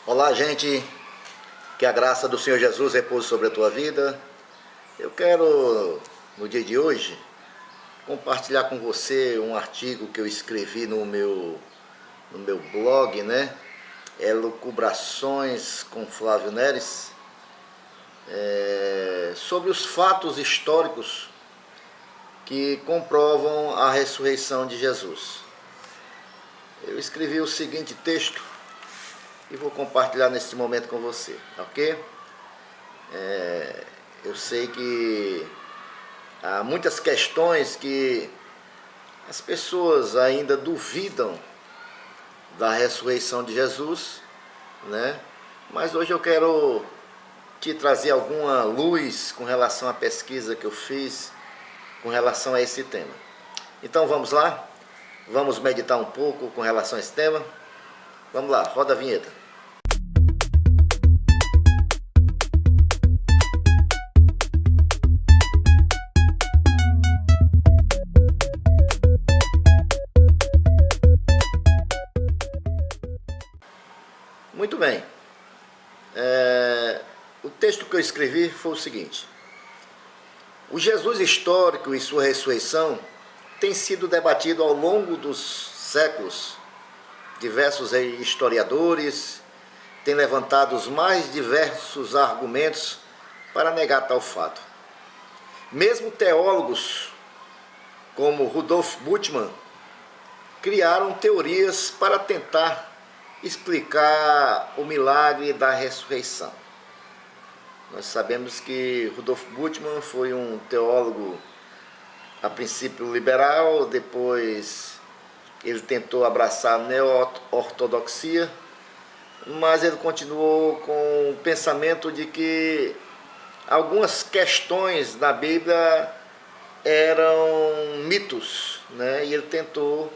Olá, gente, que a graça do Senhor Jesus repouse sobre a tua vida. Eu quero, no dia de hoje, compartilhar com você um artigo que eu escrevi no meu blog, né? Elucubrações com Flávio Neres, sobre os fatos históricos que comprovam a ressurreição de Jesus. Eu escrevi o seguinte texto e vou compartilhar neste momento com você, ok? Eu sei que há muitas questões que as pessoas ainda duvidam da ressurreição de Jesus, né? Mas hoje eu quero te trazer alguma luz com relação à pesquisa que eu fiz com relação a esse tema. Então vamos lá? Vamos meditar um pouco com relação a esse tema? Vamos lá, roda a vinheta. Muito bem. O texto que eu escrevi foi o seguinte: o Jesus histórico e sua ressurreição tem sido debatido ao longo dos séculos. Diversos historiadores têm levantado os mais diversos argumentos para negar tal fato. Mesmo teólogos como Rudolf Bultmann criaram teorias para tentar explicar o milagre da ressurreição. Nós sabemos que Rudolf Bultmann foi um teólogo, a princípio liberal, depois ele tentou abraçar a neo-ortodoxia, mas ele continuou com o pensamento de que algumas questões na Bíblia eram mitos, né? E ele tentou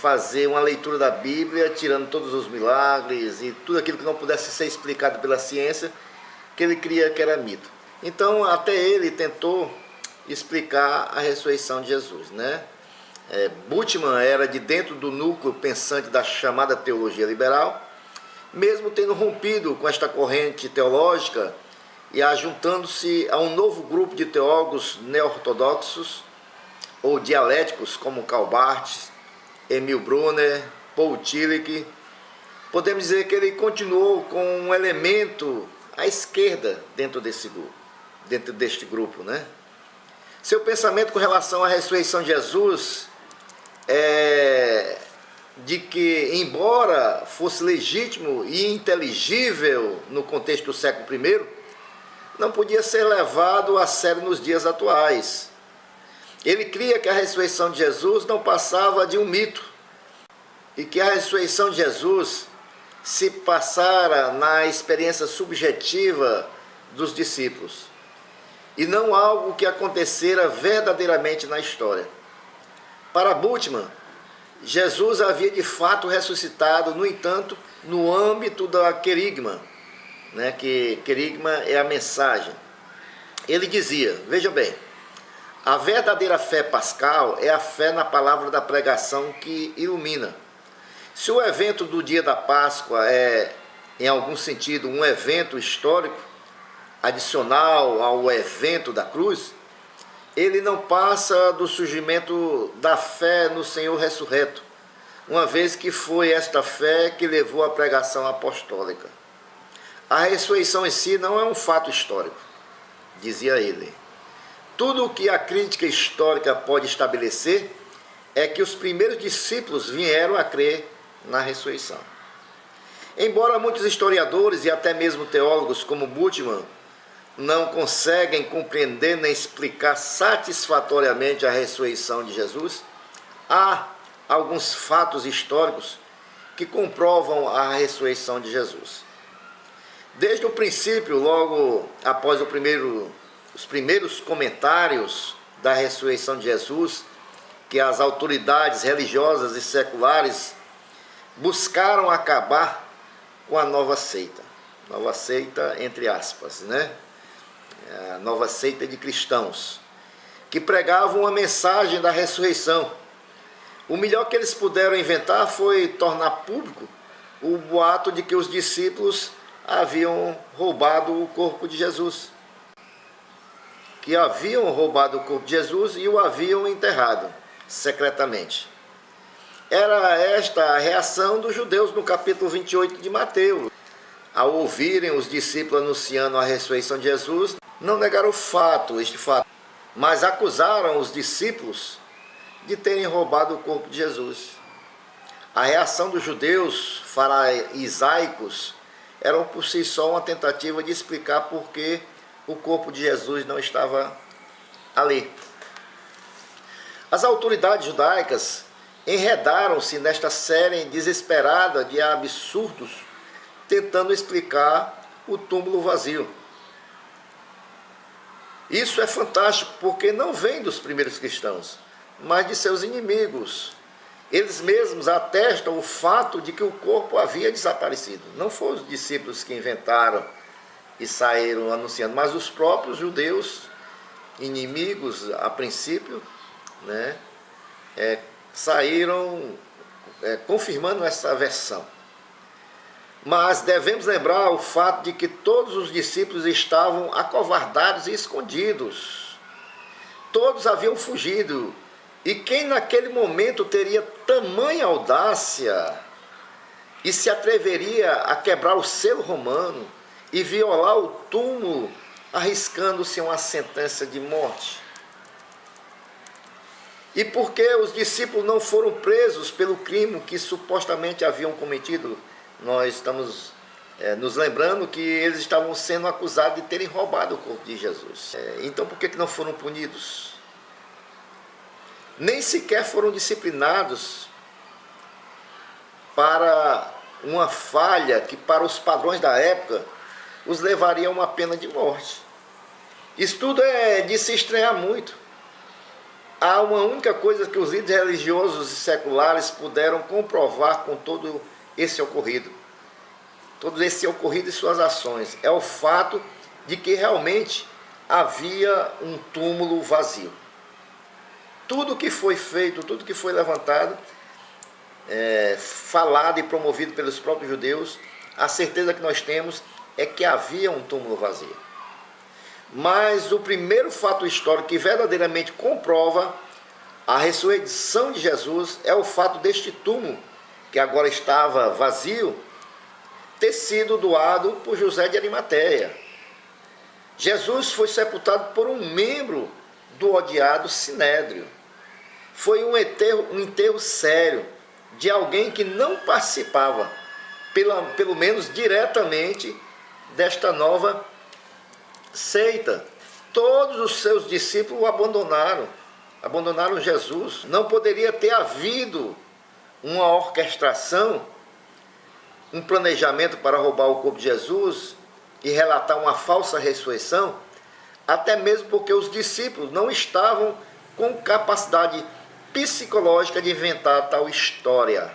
fazer uma leitura da Bíblia, tirando todos os milagres e tudo aquilo que não pudesse ser explicado pela ciência, que ele cria que era mito. Então, até ele tentou explicar a ressurreição de Jesus, né? Bultmann era de dentro do núcleo pensante da chamada teologia liberal, mesmo tendo rompido com esta corrente teológica e ajuntando-se a um novo grupo de teólogos neo-ortodoxos ou dialéticos como Karl Barth, Emil Brunner, Paul Tillich. Podemos dizer que ele continuou com um elemento à esquerda dentro deste grupo, né? Seu pensamento com relação à ressurreição de Jesus é de que, embora fosse legítimo e inteligível no contexto do século I, não podia ser levado a sério nos dias atuais. Ele cria que a ressurreição de Jesus não passava de um mito e que a ressurreição de Jesus se passara na experiência subjetiva dos discípulos e não algo que acontecera verdadeiramente na história. Para Bultmann, Jesus havia de fato ressuscitado, no entanto, no âmbito da querigma, né? Que querigma é a mensagem. Ele dizia, veja bem, a verdadeira fé pascal é a fé na palavra da pregação que ilumina. Se o evento do dia da Páscoa é, em algum sentido, um evento histórico, adicional ao evento da cruz, ele não passa do surgimento da fé no Senhor ressurreto, uma vez que foi esta fé que levou à pregação apostólica. A ressurreição em si não é um fato histórico, dizia ele. Tudo o que a crítica histórica pode estabelecer é que os primeiros discípulos vieram a crer na ressurreição. Embora muitos historiadores e até mesmo teólogos como Bultmann não conseguem compreender nem explicar satisfatoriamente a ressurreição de Jesus, há alguns fatos históricos que comprovam a ressurreição de Jesus. Desde o princípio, logo após os primeiros comentários da ressurreição de Jesus, que as autoridades religiosas e seculares buscaram acabar com a nova seita entre aspas, né? A nova seita de cristãos, que pregavam uma mensagem da ressurreição. O melhor que eles puderam inventar foi tornar público o boato de que os discípulos haviam roubado o corpo de Jesus. Que haviam roubado o corpo de Jesus e o haviam enterrado secretamente. Era esta a reação dos judeus no capítulo 28 de Mateus. Ao ouvirem os discípulos anunciando a ressurreição de Jesus, não negaram este fato, mas acusaram os discípulos de terem roubado o corpo de Jesus. A reação dos judeus farisaicos era por si só uma tentativa de explicar por que o corpo de Jesus não estava ali. As autoridades judaicas enredaram-se nesta série desesperada de absurdos, tentando explicar o túmulo vazio. Isso é fantástico porque não vem dos primeiros cristãos, mas de seus inimigos. Eles mesmos atestam o fato de que o corpo havia desaparecido. Não foram os discípulos que inventaram e saíram anunciando, mas os próprios judeus, inimigos a princípio, né, saíram confirmando essa versão. Mas devemos lembrar o fato de que todos os discípulos estavam acovardados e escondidos. Todos haviam fugido. E quem naquele momento teria tamanha audácia e se atreveria a quebrar o selo romano e violar o túmulo, arriscando-se a uma sentença de morte? E por que os discípulos não foram presos pelo crime que supostamente haviam cometido? Nós estamos nos lembrando que eles estavam sendo acusados de terem roubado o corpo de Jesus. Então por que não foram punidos? Nem sequer foram disciplinados para uma falha que, para os padrões da época, os levaria a uma pena de morte. Isso tudo é de se estranhar muito. Há uma única coisa que os líderes religiosos e seculares puderam comprovar com todo esse ocorrido e suas ações, é o fato de que realmente havia um túmulo vazio. Tudo que foi feito, tudo que foi levantado, falado e promovido pelos próprios judeus, a certeza que nós temos é que havia um túmulo vazio. Mas o primeiro fato histórico que verdadeiramente comprova a ressurreição de Jesus é o fato deste túmulo, que agora estava vazio, ter sido doado por José de Arimateia. Jesus foi sepultado por um membro do odiado Sinédrio. Foi um enterro sério de alguém que não participava, pelo menos diretamente, desta nova seita. Todos os seus discípulos o abandonaram Jesus. Não poderia ter havido uma orquestração, um planejamento para roubar o corpo de Jesus e relatar uma falsa ressurreição, até mesmo porque os discípulos não estavam com capacidade psicológica de inventar tal história.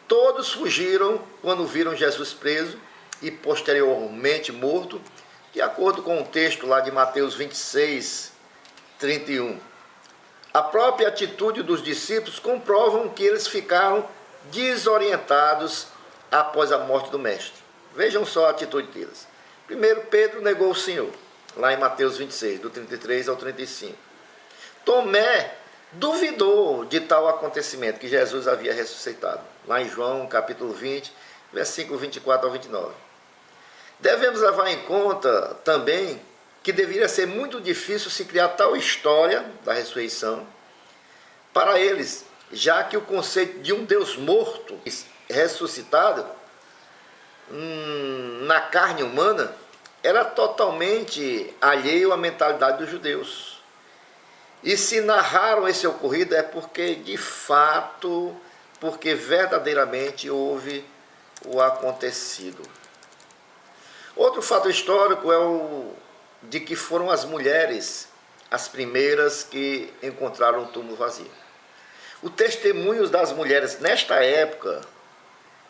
Todos fugiram quando viram Jesus preso e posteriormente morto, de acordo com o texto lá de Mateus 26, 31. A própria atitude dos discípulos comprovam que eles ficaram desorientados após a morte do Mestre. Vejam só a atitude deles. Primeiro, Pedro negou o Senhor, lá em Mateus 26, do 33 ao 35. Tomé duvidou de tal acontecimento, que Jesus havia ressuscitado, lá em João capítulo 20, versículo 24 ao 29. Devemos levar em conta também que deveria ser muito difícil se criar tal história da ressurreição para eles, já que o conceito de um Deus morto, ressuscitado, na carne humana, era totalmente alheio à mentalidade dos judeus. E se narraram esse ocorrido é porque, de fato, porque verdadeiramente houve o acontecido. Outro fato histórico é o de que foram as mulheres as primeiras que encontraram o túmulo vazio. O testemunho das mulheres nesta época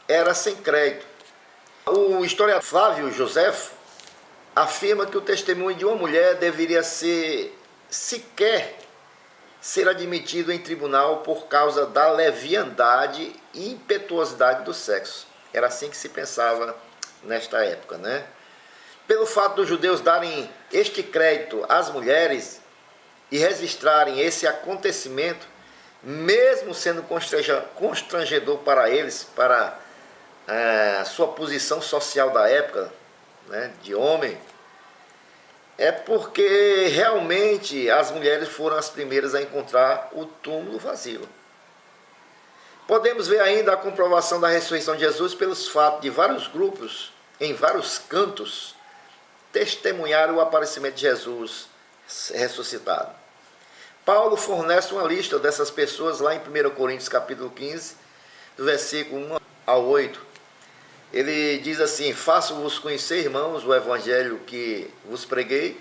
era sem crédito. O historiador Flávio Joséfo afirma que o testemunho de uma mulher deveria ser sequer ser admitido em tribunal por causa da leviandade e impetuosidade do sexo. Era assim que se pensava nesta época, né? Pelo fato dos judeus darem este crédito às mulheres e registrarem esse acontecimento, mesmo sendo constrangedor para eles, para sua posição social da época, né, de homem, é porque realmente as mulheres foram as primeiras a encontrar o túmulo vazio. Podemos ver ainda a comprovação da ressurreição de Jesus pelos fatos de vários grupos, em vários cantos, testemunharam o aparecimento de Jesus ressuscitado. Paulo fornece uma lista dessas pessoas lá em 1 Coríntios capítulo 15, do versículo 1 ao 8. Ele diz assim: faço-vos conhecer, irmãos, o evangelho que vos preguei,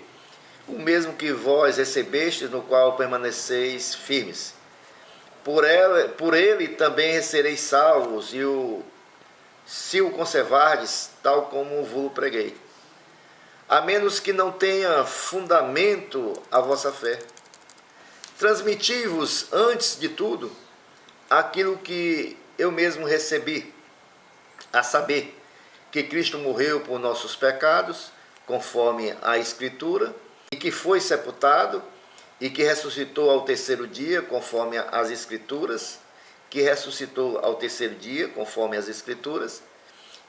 o mesmo que vós recebestes, no qual permaneceis firmes. Por ele também sereis salvos, se o conservardes, tal como vos preguei. A menos que não tenha fundamento a vossa fé. Transmiti-vos, antes de tudo, aquilo que eu mesmo recebi, a saber, que Cristo morreu por nossos pecados, conforme a Escritura, e que foi sepultado, e que ressuscitou ao terceiro dia, conforme as Escrituras, que ressuscitou ao terceiro dia, conforme as Escrituras,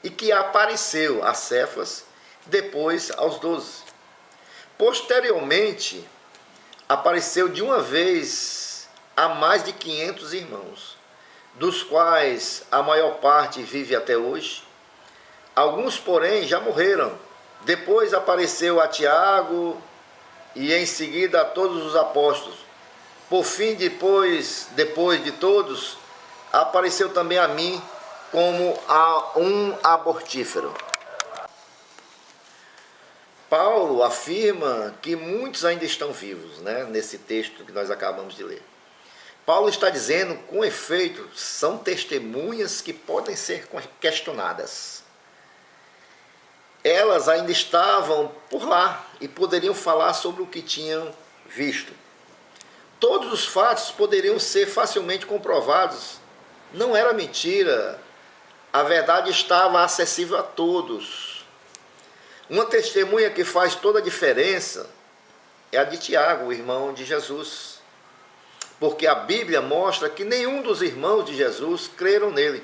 e que apareceu a Cefas, depois aos 12. Posteriormente, apareceu de uma vez a mais de 500 irmãos, dos quais a maior parte vive até hoje. Alguns, porém, já morreram. Depois apareceu a Tiago e em seguida a todos os apóstolos. Por fim, depois de todos, apareceu também a mim como a um abortífero. Paulo afirma que muitos ainda estão vivos, né, nesse texto que nós acabamos de ler. Paulo está dizendo, com efeito, são testemunhas que podem ser questionadas. Elas ainda estavam por lá e poderiam falar sobre o que tinham visto. Todos os fatos poderiam ser facilmente comprovados. Não era mentira. A verdade estava acessível a todos. Uma testemunha que faz toda a diferença é a de Tiago, o irmão de Jesus. Porque a Bíblia mostra que nenhum dos irmãos de Jesus creram nele.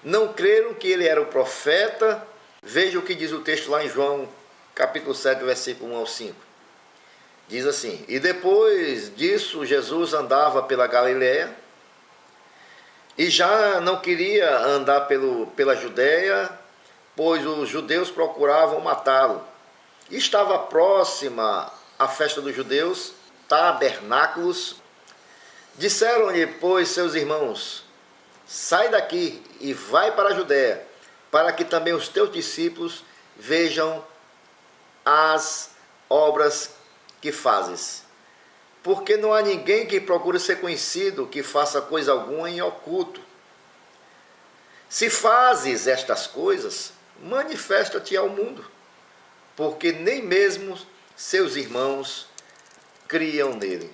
Não creram que ele era o profeta. Veja o que diz o texto lá em João, capítulo 7, versículo 1 ao 5. Diz assim: e depois disso Jesus andava pela Galiléia e já não queria andar pela Judéia, pois os judeus procuravam matá-lo. Estava próxima a festa dos judeus, tabernáculos. Disseram-lhe, pois, seus irmãos: sai daqui e vai para a Judéia, para que também os teus discípulos vejam as obras que fazes. Porque não há ninguém que procure ser conhecido, que faça coisa alguma em oculto. Se fazes estas coisas, manifesta-te ao mundo, porque nem mesmo seus irmãos criam nele.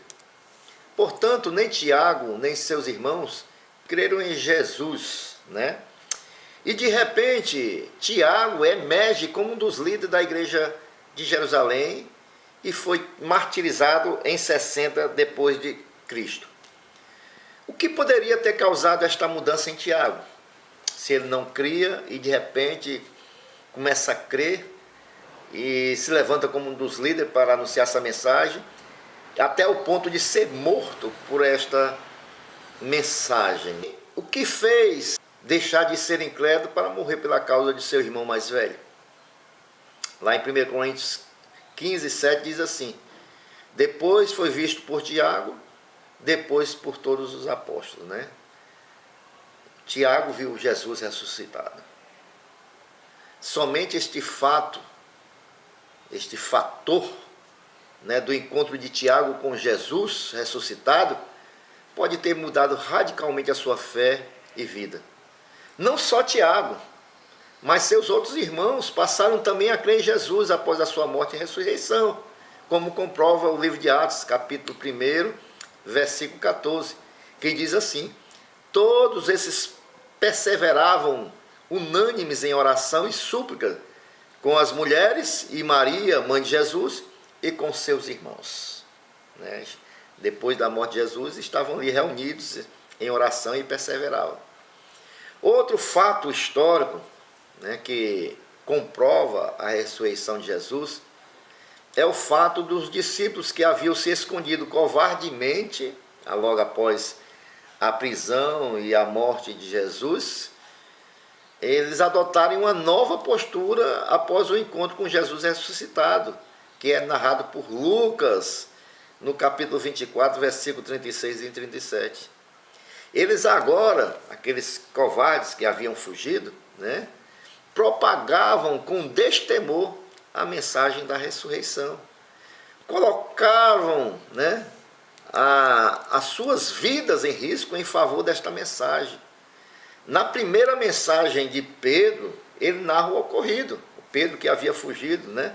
Portanto, nem Tiago, nem seus irmãos creram em Jesus, né? E de repente, Tiago emerge como um dos líderes da igreja de Jerusalém e foi martirizado em 60 depois de Cristo. O que poderia ter causado esta mudança em Tiago? Se ele não cria e de repente começa a crer e se levanta como um dos líderes para anunciar essa mensagem, até o ponto de ser morto por esta mensagem. O que fez deixar de ser incrédulo para morrer pela causa de seu irmão mais velho? Lá em 1 Coríntios 15, 7 diz assim: depois foi visto por Tiago, depois por todos os apóstolos, né? Tiago viu Jesus ressuscitado. Somente este fator, né, do encontro de Tiago com Jesus ressuscitado, pode ter mudado radicalmente a sua fé e vida. Não só Tiago, mas seus outros irmãos passaram também a crer em Jesus após a sua morte e ressurreição, como comprova o livro de Atos, capítulo 1, versículo 14, que diz assim: todos esses perseveravam unânimes em oração e súplica com as mulheres e Maria, mãe de Jesus, e com seus irmãos. Né? Depois da morte de Jesus, estavam ali reunidos em oração e perseveravam. Outro fato histórico, né, que comprova a ressurreição de Jesus é o fato dos discípulos que haviam se escondido covardemente, logo após a prisão e a morte de Jesus, eles adotarem uma nova postura após o encontro com Jesus ressuscitado, que é narrado por Lucas, no capítulo 24, versículo 36 e 37. Eles agora, aqueles covardes que haviam fugido, né, propagavam com destemor a mensagem da ressurreição. Colocavam, né, as suas vidas em risco em favor desta mensagem. Na primeira mensagem de Pedro, ele narra o ocorrido. O Pedro que havia fugido, né?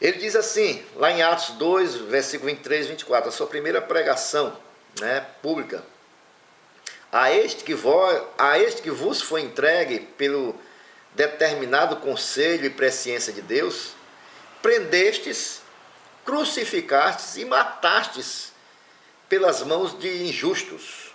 Ele diz assim, lá em Atos 2, versículo 23 e 24, a sua primeira pregação, né, pública. A este que vos foi entregue pelo determinado conselho e presciência de Deus, prendestes, crucificastes e matastes pelas mãos de injustos,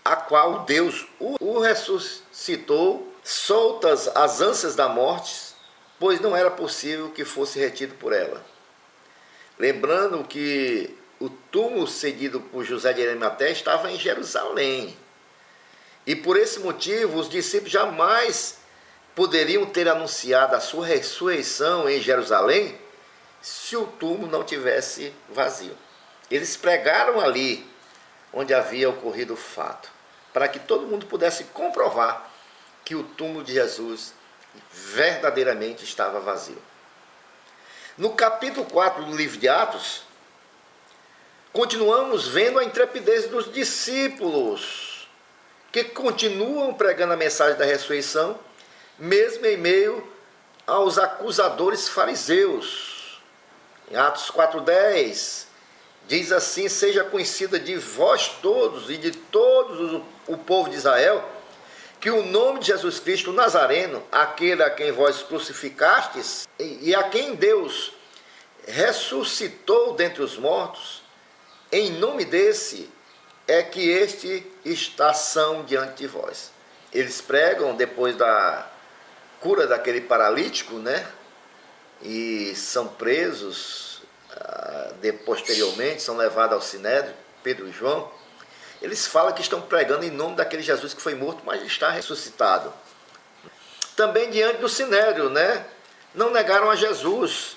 a qual Deus o ressuscitou, soltas as ânsias da morte, pois não era possível que fosse retido por ela. Lembrando que o túmulo cedido por José de Arimateia estava em Jerusalém. E por esse motivo, os discípulos jamais poderiam ter anunciado a sua ressurreição em Jerusalém se o túmulo não tivesse vazio. Eles pregaram ali onde havia ocorrido o fato, para que todo mundo pudesse comprovar que o túmulo de Jesus verdadeiramente estava vazio. No capítulo 4 do livro de Atos, continuamos vendo a intrepidez dos discípulos, que continuam pregando a mensagem da ressurreição, mesmo em meio aos acusadores fariseus. Em Atos 4,10, diz assim: seja conhecida de vós todos e de todos o povo de Israel, que o nome de Jesus Cristo Nazareno, aquele a quem vós crucificastes e a quem Deus ressuscitou dentre os mortos, em nome desse é que este está são diante de vós. Eles pregam depois da cura daquele paralítico, né? E são presos, posteriormente são levados ao Sinédrio, Pedro e João. Eles falam que estão pregando em nome daquele Jesus que foi morto, mas está ressuscitado. Também diante do Sinédrio, né? Não negaram a Jesus,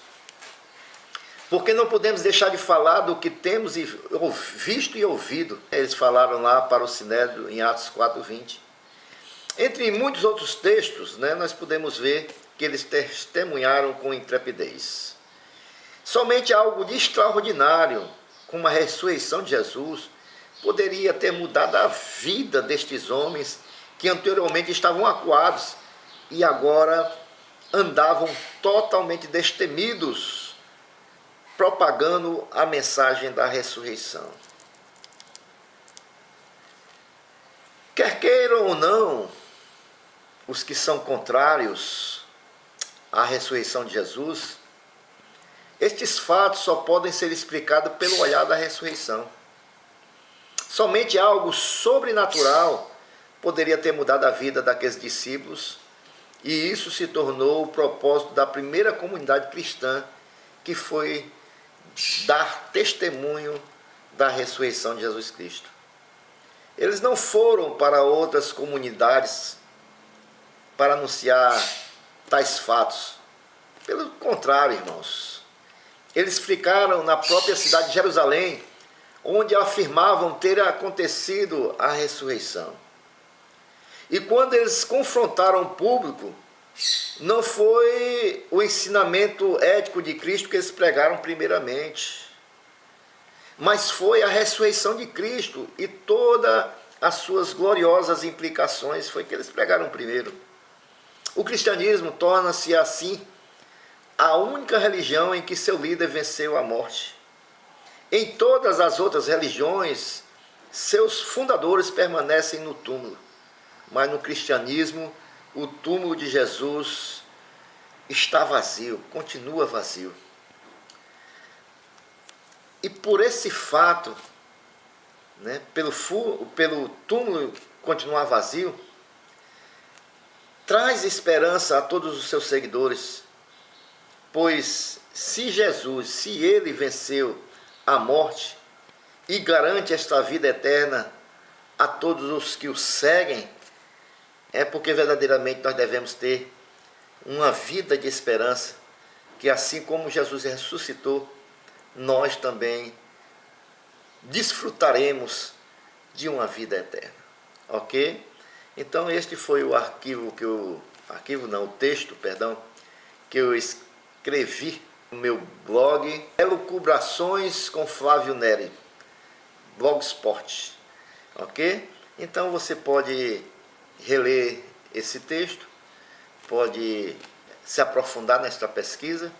porque não podemos deixar de falar do que temos visto e ouvido. Eles falaram lá para o Sinédrio em Atos 4:20. Entre muitos outros textos, né, nós podemos ver que eles testemunharam com intrepidez. Somente algo de extraordinário, como a ressurreição de Jesus, poderia ter mudado a vida destes homens que anteriormente estavam acuados e agora andavam totalmente destemidos, propagando a mensagem da ressurreição. Quer queiram ou não, os que são contrários à ressurreição de Jesus, estes fatos só podem ser explicados pelo olhar da ressurreição. Somente algo sobrenatural poderia ter mudado a vida daqueles discípulos, e isso se tornou o propósito da primeira comunidade cristã, que foi dar testemunho da ressurreição de Jesus Cristo. Eles não foram para outras comunidades para anunciar tais fatos. Pelo contrário, irmãos, eles ficaram na própria cidade de Jerusalém, onde afirmavam ter acontecido a ressurreição. E quando eles confrontaram o público, não foi o ensinamento ético de Cristo que eles pregaram primeiramente, mas foi a ressurreição de Cristo e todas as suas gloriosas implicações foi que eles pregaram primeiro. O cristianismo torna-se assim a única religião em que seu líder venceu a morte. Em todas as outras religiões, seus fundadores permanecem no túmulo, mas no cristianismo, o túmulo de Jesus está vazio, continua vazio. E por esse fato, né, pelo túmulo continuar vazio, traz esperança a todos os seus seguidores, pois se Jesus, se ele venceu a morte e garante esta vida eterna a todos os que o seguem, é porque verdadeiramente nós devemos ter uma vida de esperança, que assim como Jesus ressuscitou, nós também desfrutaremos de uma vida eterna. Ok? Então este foi o o texto, que eu escrevi no meu blog, Elucubrações com Flávio Neri, Blogspot. Ok? Então você pode reler esse texto, pode se aprofundar nesta pesquisa,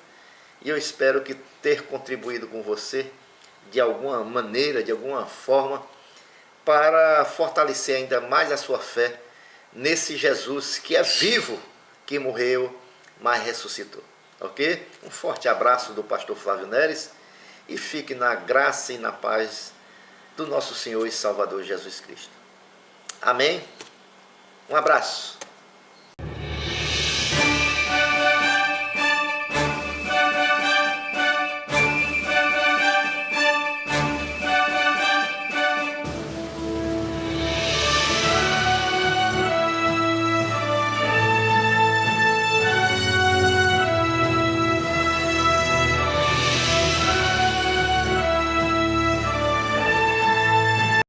e eu espero que ter contribuído com você de alguma maneira, de alguma forma, para fortalecer ainda mais a sua fé nesse Jesus que é vivo, que morreu, mas ressuscitou. Ok? Um forte abraço do pastor Flávio Neres e fique na graça e na paz do nosso Senhor e Salvador Jesus Cristo. Amém? Um abraço.